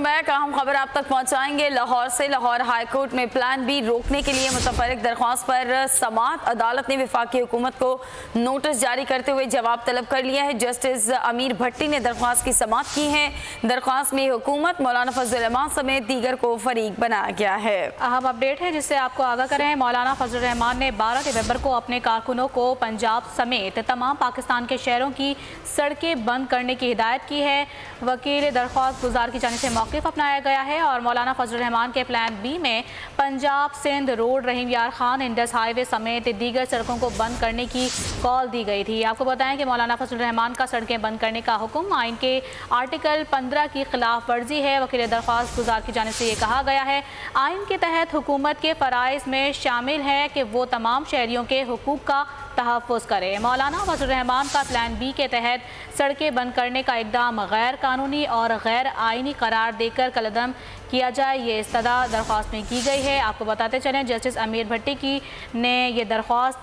अहम खबर आप तक पहुंचाएंगे लाहौर से। लाहौर हाईकोर्ट में प्लान बी रोकने के लिए मुतफर्रिक दरख्वास्त पर समाअत अदालत ने वफाकी हुकूमत को नोटिस जारी करते हुए जवाब तलब कर लिया है। जस्टिस अमीर भट्टी ने दरख्वास्त की समाअत की है। दरख्वास्त में हुकूमत, मौलाना फजल रहमान समेत दीगर को फरीक बनाया गया है। अहम अपडेट है जिससे आपको आगाह करें। मौलाना फजल रहमान ने 12 नवंबर को अपने कारकुनों को पंजाब समेत तमाम पाकिस्तान के शहरों की सड़कें बंद करने की हिदायत की है। वकील दरख्वास्त गुजार की जानिब से मौक़िफ़ अपनाया गया है और मौलाना फजल रहमान के प्लान बी में पंजाब सिंध रोड, रहीम यार खान, इंडस हाईवे समेत दीगर सड़कों को बंद करने की कॉल दी गई थी। आपको बताएं कि मौलाना फजल रहमान का सड़कें बंद करने का हुक्म आइन के आर्टिकल 15 की खिलाफ वर्जी है। वकील दरख्वास्त गुजार की जानिब से ये कहा गया है, आइन के तहत हुकूमत के फ़राइज़ में शामिल है कि वो तमाम शहरियों के हुकूक का तहफ़्फ़ुज़ करे। मौलाना फजल रहमान का प्लान बी के तहत सड़कें बंद करने का इक़दाम गैर कानूनी और गैर आइनी करार देकर कलअदम किया जाए, ये इस्तदा दरख्वास्त में की गई है। आपको बताते चलें, जस्टिस अमीर भट्टी ने यह दरख्वास्त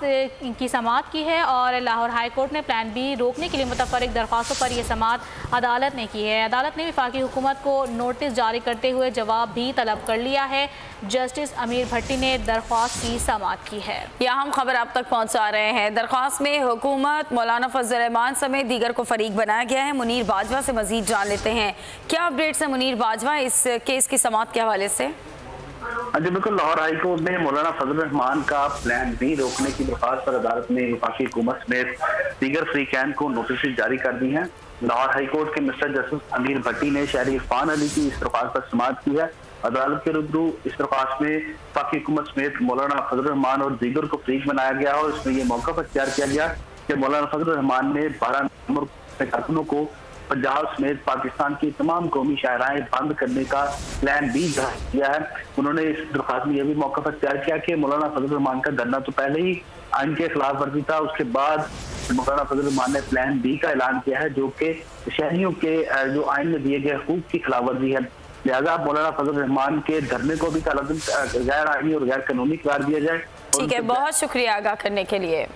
की समाअत की है और लाहौर हाई कोर्ट ने प्लान बी रोकने के लिए मुतफर्रिक दरख्वास्तों पर यह समाअत अदालत ने की है। अदालत ने वफाकी हुकूमत को नोटिस जारी करते हुए जवाब भी तलब कर लिया है। जस्टिस अमीर भट्टी ने दरख्वास्त की समाअत की है। यह हम खबर आप तक पहुँचा रहे हैं। दरख्वास्त में हुकूमत, मौलाना फजल रहमान समेत दीगर को फरीक बनाया गया है। मुनीर बाजवा से मजीद जान लेते हैं, क्या अपडेट्स है मुनीर बाजवा इस केस की समाअत के हवाले से? जी बिल्कुल, लाहौर हाई कोर्ट ने मौलाना फजल रहमान का प्लान बी रोकने की दरख्वास्त पर अदालत ने वफाकी हुकूमत समेत दीगर फ्रीकैन को नोटिस जारी कर दी है। लाहौर हाई कोर्ट के मिस्टर जस्टिस अमीर भट्टी ने शहरी इरफान अली की इस दरख्वास्त पर समाअत की है। अदालत के रूबरू इस दरख्वास्त में वफाकी हुकूमत समेत मौलाना फजल रहमान और दीगर को फरीक बनाया गया और इसमें यह मौका अख्तियार किया गया कि मौलाना फजल रहमान ने 12 नवंबर कारकुनों को पंजाब समेत पाकिस्तान की तमाम कौमी शाहराएं बंद करने का प्लान बी जारी किया है। उन्होंने इस दरख्वास्त में यह भी मौका अख्तियार किया कि मौलाना फजल रहमान का धरना तो पहले ही आइन के खिलाफ वर्जी था, उसके बाद मौलाना फजल रहमान ने प्लान बी का ऐलान किया है जो कि शहरियों के जो आइन में दिए गए हुकूक की खिलाफ वर्जी है। लिहाजा मौलाना फजल रहमान के धरने को भी गैर आइनी और गैर कानूनी करार दिया जाए। ठीक है, बहुत शुक्रिया आगाह करने के लिए।